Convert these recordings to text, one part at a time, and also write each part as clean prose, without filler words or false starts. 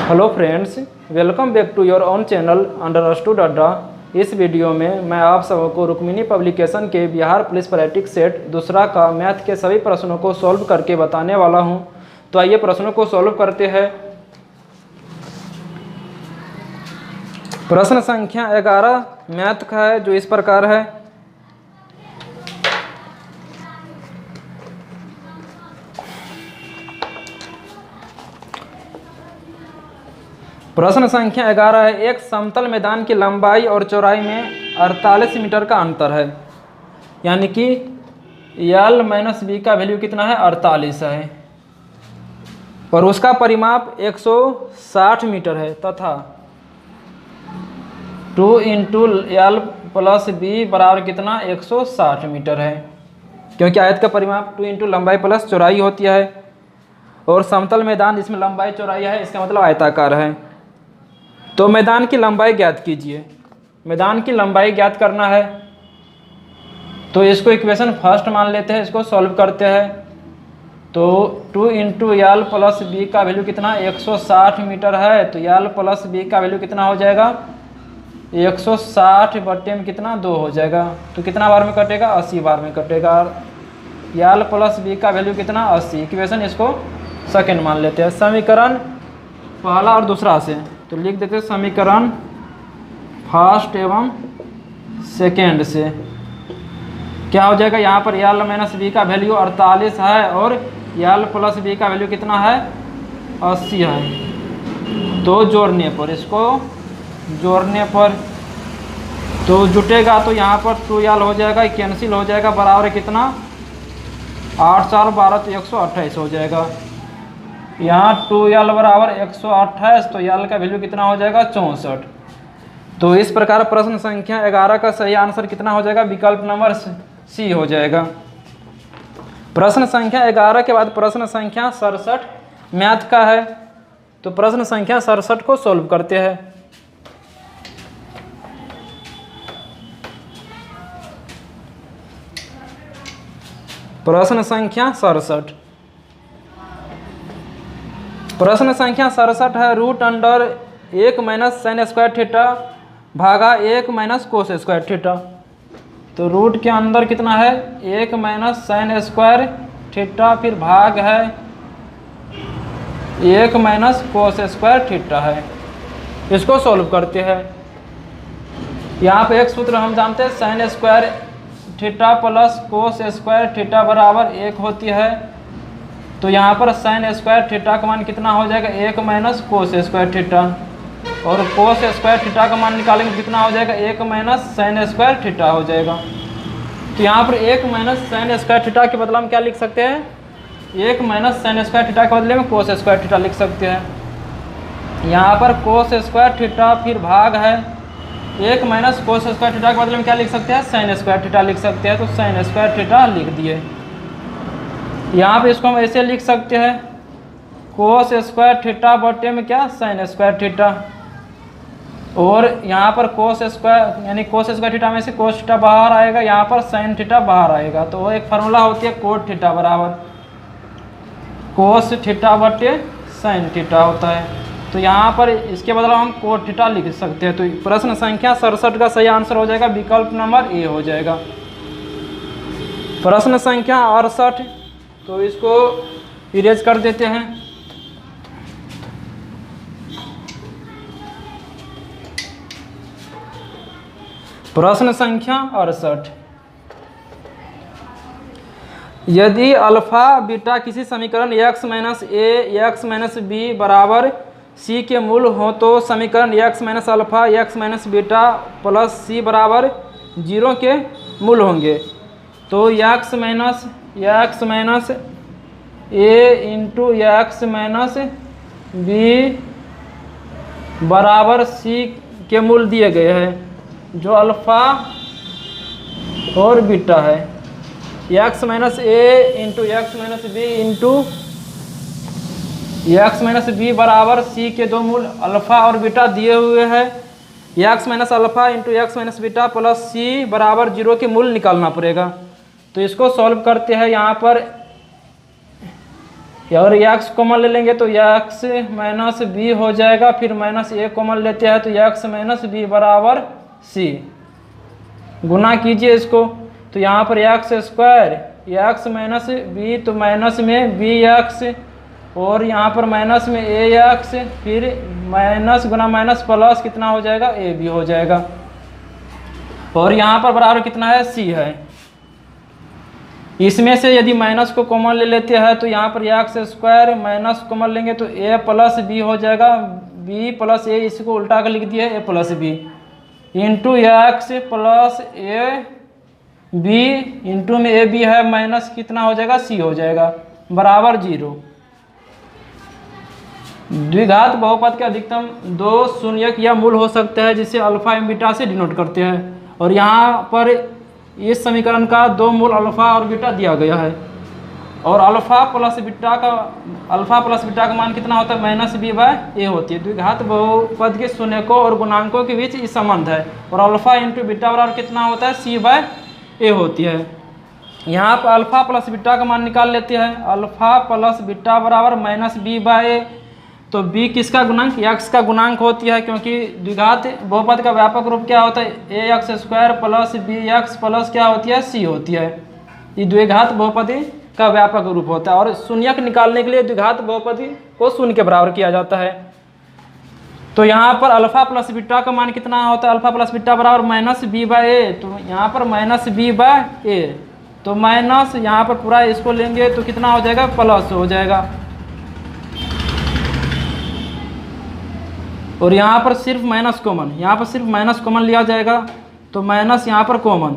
Hello friends, welcome back to your own channel Understood Adda. इस video में मैं आप सबको रुक्मिणी पब्लिकेशन के बिहार पुलिस प्रैक्टिस सेट दूसरा का मैथ के सभी प्रश्नों को सॉल्व करके बताने वाला हूं। तो आइए प्रश्नों को सॉल्व करते हैं। प्रश्न संख्या 11 मैथ का है, जो इस प्रकार है। प्रश्न संख्या 11 है, एक समतल मैदान की लंबाई और चौड़ाई में 48 मीटर का अंतर है, यानी कि L माइनस बी का वैल्यू कितना है, 48 है, और उसका परिमाप 160 मीटर है तथा 2 इंटू L प्लस बी बराबर कितना 160 मीटर है, क्योंकि आयत का परिमाप 2 इंटू लंबाई प्लस चौड़ाई होती है, और समतल मैदान जिसमें लंबाई चौड़ाई है इसका मतलब आयताकार है। तो मैदान की लंबाई ज्ञात कीजिए। मैदान की लंबाई ज्ञात करना है, तो इसको इक्वेशन फर्स्ट मान लेते हैं, इसको सॉल्व करते हैं। तो 2 इंटू L प्लस बी का वैल्यू कितना 160 मीटर है, तो L प्लस बी का वैल्यू कितना हो जाएगा 160 बटे में कितना 2 हो जाएगा, तो कितना बार में कटेगा 80 बार में कटेगा। L प्लस बी का वैल्यू कितना 80। इक्वेशन इसको सेकेंड मान लेते हैं। समीकरण पहला और दूसरा से तो लिख देते हैं समीकरण फर्स्ट एवं सेकेंड से। क्या हो जाएगा, यहाँ पर L माइनस बी का वैल्यू 48 है और L प्लस बी का वैल्यू कितना है 80 है। तो जोड़ने पर, इसको जोड़ने पर तो जुटेगा, तो यहाँ पर 2L हो जाएगा, कैंसिल हो जाएगा, बराबर कितना 8 4 12 तो 128 हो जाएगा। यहाँ 2L बराबर 128, तो L का वैल्यू कितना हो जाएगा 64। तो इस प्रकार प्रश्न संख्या 11 का सही आंसर कितना हो जाएगा, विकल्प नंबर सी हो जाएगा। प्रश्न संख्या 11 के बाद प्रश्न संख्या 67 मैथ का है। तो प्रश्न संख्या 67 को सॉल्व करते हैं। प्रश्न संख्या 67, प्रश्न संख्या 67 है, root under 1 minus sine square theta भागा 1 माइनस कोस स्क्वायर थीटा। तो रूट के अंदर कितना है 1 माइनस साइन स्क्वायर थीटा, फिर भाग है 1 माइनस कोस स्क्वायर थीटा है। इसको सॉल्व करते हैं। यहाँ पे एक सूत्र हम जानते हैं, sign square theta plus cos square theta बराबर 1 होती है। तो यहाँ पर साइन स्क्वायर थीटा का मान कितना हो जाएगा 1 माइनस कोस स्क्वायर थीटा, और कोस स्क्वायर थीटा का मान निकालेंगे कितना हो जाएगा 1 माइनस साइन स्क्वायर थीटा हो जाएगा। तो यहाँ पर 1 माइनस साइन स्क्वायर थीटा के बदले में क्या लिख सकते हैं, 1 माइनस साइन स्क्वायर थीटा के बदले में कोस स्क्वायर थीटा लिख सकते हैं। यहाँ पर कोस स्क्वायर थीटा फिर भाग है 1 माइनस कोस स्क्वायर थीटा के बदले में क्या लिख सकते हैं, साइन स्क्वायर थीटा लिख सकते हैं। तो साइन स्क्वायर थीटा लिख दिए। यहाँ पे इसको हम ऐसे लिख सकते हैं, कोस स्क्वायर थीटा बटे में क्या साइन स्क्वायर थीटा, और यहाँ पर कोस स्क्वायर यानी कोस स्क्वायर थीटा में से कोस थीटा बाहर आएगा, यहाँ पर साइन थीटा बाहर आएगा। तो वो एक फार्मूला होती है कोट थीटा बराबर कोस थीटा बटे साइन थीटा होता है। तो यहाँ पर इसके बदले हम कोट थीटा लिख सकते हैं। तो प्रश्न संख्या 67 का सही आंसर हो जाएगा विकल्प नंबर ए हो जाएगा। प्रश्न संख्या 68, तो इसको इरेज कर देते हैं। प्रश्न संख्या 68, यदि अल्फा बीटा किसी समीकरण x माइनस ए x माइनस बी बराबर c के मूल हो, तो समीकरण x minus alpha x minus beta plus c बराबर 0 के मूल होंगे। तो x minus a into x minus b बराबर c के मूल दिए गए हैं, जो अल्फा और बीटा है। x minus a into x minus b into x minus b बराबर c के दो मूल अल्फा और बीटा दिए हुए हैं। x minus alpha into x minus beta plus c बराबर 0 के मूल निकालना पड़ेगा। तो इसको सॉल्व करते हैं। यहाँ पर अगर एक्स कॉमन ले लेंगे तो एक्स माइनस बी हो जाएगा, फिर माइनस ए कॉमन लेते हैं तो एक्स माइनस बी बराबर सी। गुना कीजिए इसको, तो यहाँ पर x square x minus b, तो माइनस में बी एक्स, और यहाँ पर माइनस में ए एक्स, फिर माइनस गुना माइनस प्लस कितना हो जाएगा, ए बी हो जाएगा। और यहाँ पर बराबर कितना है, सी है। इसमें से यदि माइनस को कॉमन ले लेते हैं तो यहाँ पर एक्स स्क्वायर माइनस कॉमन लेंगे तो ए प्लस बी हो जाएगा, बी प्लस ए, इसको उल्टा कर लिख दिया a plus b, into x plus a b, into में ए बी है माइनस कितना हो जाएगा, सी हो जाएगा, बराबर 0। द्विघात बहुपद के अधिकतम दो शून्यक या मूल हो सकते हैं जिसे अल्फा एवं बीटा से डिनोट करते हैं। और यहाँ पर इस समीकरण का दो मूल अल्फा और बीटा दिया गया है, और अल्फा प्लस बीटा का मान कितना होता है, माइनस बी बाय ए होती है। द्विघात बहुपद के शून्यकों और गुणांकों के बीच इस संबंध है, और अल्फा इंटू बीटा बराबर कितना होता है, सी बाय ए होती है। यहाँ पर अल्फा प्लस बीटा का मान निकाल लेते हैं, अल्फा प्लस बीटा बराबर माइनस बी बाय ए, तो b किसका गुणांक, x का गुणांक होती है, क्योंकि द्विघात बहुपद का व्यापक रूप क्या होता है, a x square plus b x plus क्या होती है, c होती है। ये द्विघात बहुपदी का व्यापक रूप होता है, और शून्यक निकालने के लिए द्विघात बहुपदी को शून्य के बराबर किया जाता है। तो यहाँ पर अल्फा प्लस बीटा का मान कितना होता है, अल्फा प्लस बीटा बराबर माइनस बी बाय ए, तो यहाँ पर माइनस बी बाय ए, तो माइनस यहाँ पर पूरा इसको लेंगे तो कितना हो जाएगा, प्लस हो जाएगा। और यहाँ पर सिर्फ माइनस कॉमन, यहाँ पर सिर्फ माइनस कॉमन लिया जाएगा, तो माइनस यहाँ पर कॉमन,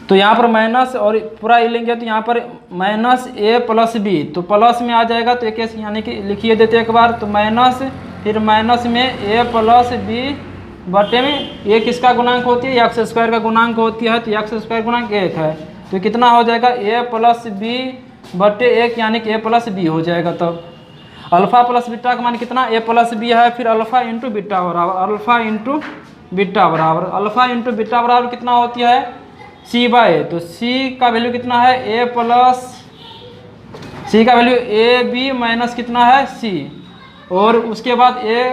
तो यहाँ पर माइनस और पूरा ये लेंगे तो यहाँ पर माइनस ए प्लस बी, तो प्लस में आ जाएगा, तो एक यानी कि लिखिए देते एक बार, तो माइनस, फिर माइनस में ए प्लस बी बटे में ए किसका गुणांक होती है, एक्स स्क्वायर का गुणांक होती है, तो एक्स स्क्वायर गुणांक 1 है, तो कितना हो जाएगा, ए प्लस बी बटे 1 यानी कि ए प्लस बी हो जाएगा। तब अल्फा प्लस बीटा का मान कितना, ए प्लस बी है, फिर अल्फा इंटू बीटा बराबर अल्फा इंटू बीटा बराबर अल्फा इंटू बीटा बराबर कितना होती है, सी बाय ए, तो सी का वैल्यू कितना है, ए प्लस सी का वैल्यू ए बी माइनस कितना है, सी, और उसके बाद ए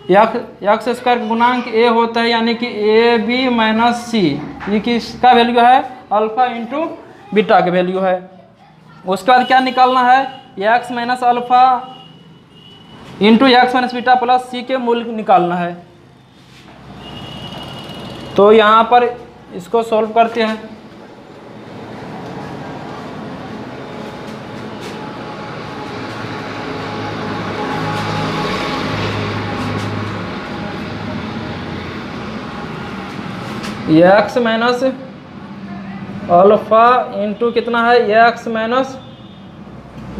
एक्स स्क्वायर का गुणांक ए होता है, यानी कि ए बी माइनस सी, ये किसका वैल्यू है, अल्फा इंटू बीटा का वैल्यू है। उसके बाद क्या निकालना है, x minus alpha into x minus beta plus c के मूल्य निकालना है। तो यहाँ पर इसको सॉल्व करते हैं। एक्स माइनस अल्फा इंटू कितना है, x minus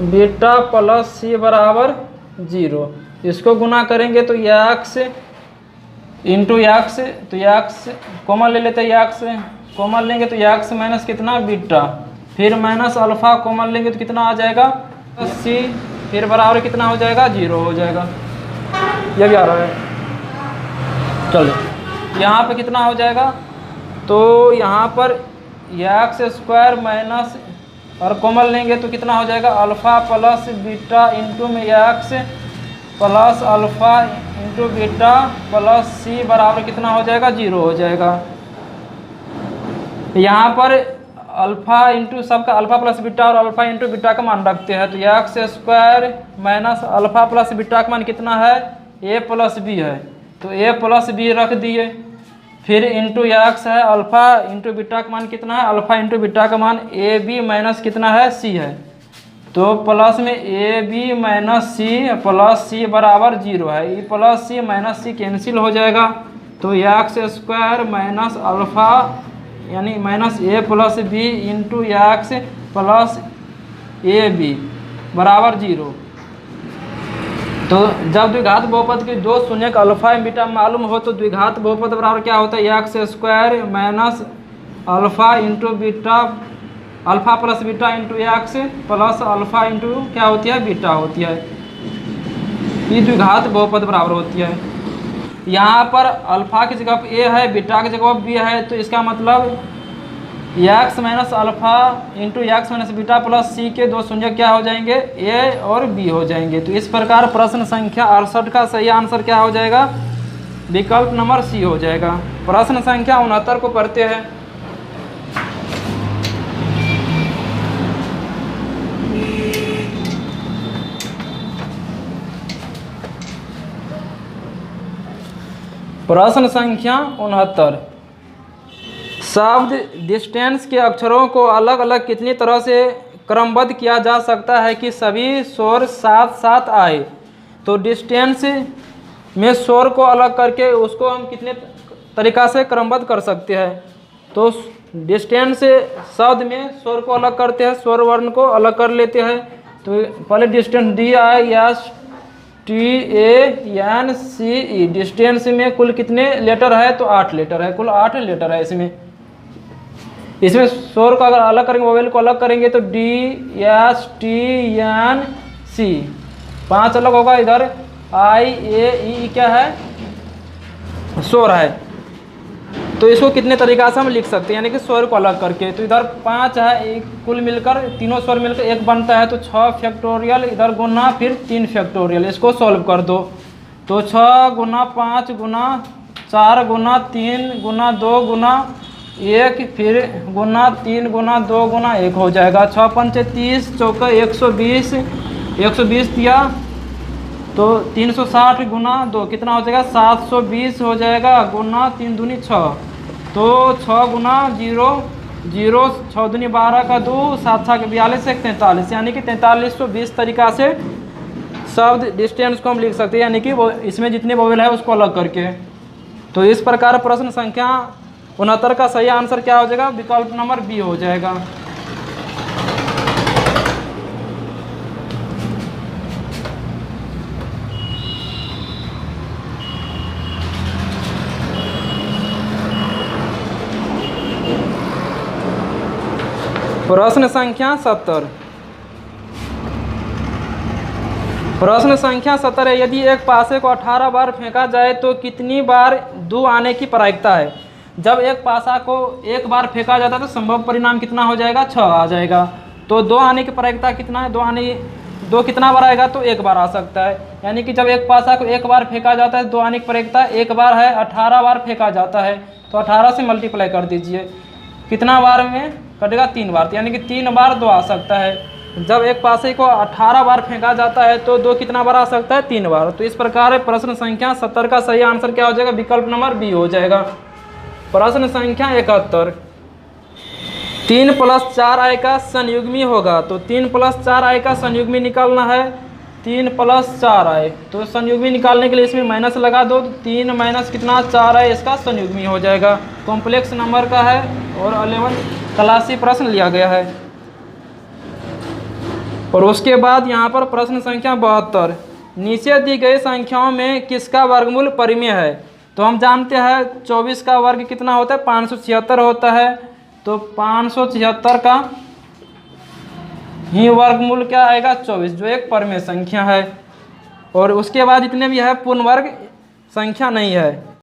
beta plus c बराबर 0, इसको गुना करेंगे तो एक्स इंटू एक्स, तो एक्स कॉमन ले लेते हैं, एक्स कॉमन लेंगे तो एक्स माइनस कितना बीटा, फिर माइनस अल्फा कॉमन लेंगे तो कितना आ जाएगा, सी, फिर बराबर कितना हो जाएगा, 0 हो जाएगा। यह भी आ रहा है, चलो यहाँ पे कितना हो जाएगा, तो यहाँ पर एक्स स्क्वायर माइनस और कॉमन लेंगे तो कितना हो जाएगा, अल्फा प्लस बीटा इंटू में x plus alpha into beta plus c बराबर कितना हो जाएगा, 0 हो जाएगा। यहाँ पर अल्फा इंटू सबका अल्फा प्लस बीटा और अल्फा इंटू बीटा का मान रखते हैं, तो x square minus alpha plus beta का मान कितना है, ए प्लस बी है, तो ए प्लस बी रख दिए, फिर इंटू एक्स है, अल्फा इंटू बीटा का मान कितना है, अल्फा इंटू बीटा का मान ए बी माइनस कितना है, सी है, तो प्लस में a b minus c plus c बराबर 0 है, ये plus c minus c cancel हो जाएगा, तो एक्स स्क्वायर माइनस अल्फा यानी minus a plus b into x plus a b बराबर 0। तो जब द्विघात बहुपद के दो शून्यक अल्फा एवं बीटा मालूम हो तो द्विघात बहुपद बराबर क्या होता है, x square minus alpha into beta alpha plus beta into x plus alpha into क्या होती है, बीटा होती है। ये द्विघात बहुपद बराबर होती है। यहाँ पर अल्फा की जगह ए है, बीटा की जगह बी है, तो इसका मतलब x minus alpha into x minus beta plus c के दो शून्य क्या हो जाएंगे, ए और बी हो जाएंगे। तो इस प्रकार प्रश्न संख्या 68 का सही आंसर क्या हो जाएगा, विकल्प नंबर सी हो जाएगा। प्रश्न संख्या 69 को पढ़ते हैं। प्रश्न संख्या 69, शब्द डिस्टेंस के अक्षरों को अलग अलग कितनी तरह से क्रमबद्ध किया जा सकता है कि सभी स्वर साथ साथ आए। तो डिस्टेंस में स्वर को अलग करके उसको हम कितने तरीक़ा से क्रमबद्ध कर सकते हैं। तो डिस्टेंस शब्द में स्वर को अलग करते हैं, स्वर वर्ण को अलग कर लेते हैं। तो पहले डिस्टेंस DISTANCE, डिस्टेंस में कुल कितने लेटर है, तो 8 लेटर है, कुल 8 लेटर है इसमें। इसमें स्वर को अगर अलग करेंगे, वोवेल को अलग करेंगे तो DSTNC 5 अलग होगा। इधर IAE क्या है, स्वर है। तो इसको कितने तरीक़ा से हम लिख सकते हैं, यानी कि स्वर को अलग करके। तो इधर 5 है, एक कुल मिलकर तीनों स्वर मिलकर एक बनता है, तो 6 फैक्टोरियल इधर गुना फिर 3 फैक्टोरियल। इसको सॉल्व कर दो तो 6 गुना 5 गुना 4 गुना 3 गुना 2 गुना 1 फिर गुना 3 गुना 2 गुना 1 हो जाएगा। 6 पंचे 30, चौका 120, 120 दिया तो 360 गुना 2 कितना हो जाएगा, 720 हो जाएगा, गुना 3 दूनी 6, तो 6 गुना 0 0, 6 दूनी 12 का 2, 7 6 42, 1 43, यानी कि 4320 तरीक़ा से शब्द डिस्टेंस को हम लिख सकते हैं, यानी कि वो इसमें जितने वोवेल है उसको अलग करके। तो इस प्रकार प्रश्न संख्या 69 का सही आंसर क्या हो जाएगा, विकल्प नंबर बी हो जाएगा। प्रश्न संख्या 70, प्रश्न संख्या 70 है, यदि एक पासे को 18 बार फेंका जाए तो कितनी बार 2 आने की प्रायिकता है। जब एक पासा को एक बार फेंका जाता है तो संभव परिणाम कितना हो जाएगा, 6 आ जाएगा। तो 2 आने की प्रायिकता कितना है, 2 कितना बार आएगा, तो 1 बार आ सकता है। यानी कि जब एक पासा को एक बार फेंका जाता है 2 आने की प्रायिकता 1 बार है, 18 बार फेंका जाता है तो 18 से मल्टीप्लाई कर दीजिए, कितना बार में कटेगा, 3 बार, यानी कि 3 बार 2 आ सकता है। जब एक पासे को 18 बार फेंका जाता है तो 2 कितना बार आ सकता है, 3 बार। तो इस प्रकार प्रश्न संख्या 70 का सही आंसर क्या हो जाएगा, विकल्प नंबर बी हो जाएगा। प्रश्न संख्या 71, 3 + 4i का संयुग्मी होगा। तो 3 + 4i का संयुग्मी निकालना है, 3 + 4i। तो संयुग्मी निकालने के लिए इसमें माइनस लगा दो, 3 माइनस कितना 4i, इसका संयुग्मी हो जाएगा। कॉम्प्लेक्स नंबर का है और 11 क्लासी प्रश्न लिया गया है। और उसके बाद यहाँ पर प्रश्न संख्या 72, नीचे दी गई संख्याओं में किसका वर्गमूल परिमेय है। तो हम जानते हैं 24 का वर्ग कितना होता है, 576 होता है। तो 576 का ही वर्गमूल क्या आएगा, 24, जो एक परिमेय संख्या है। और उसके बाद जितने भी है पूर्ण वर्ग संख्या नहीं है।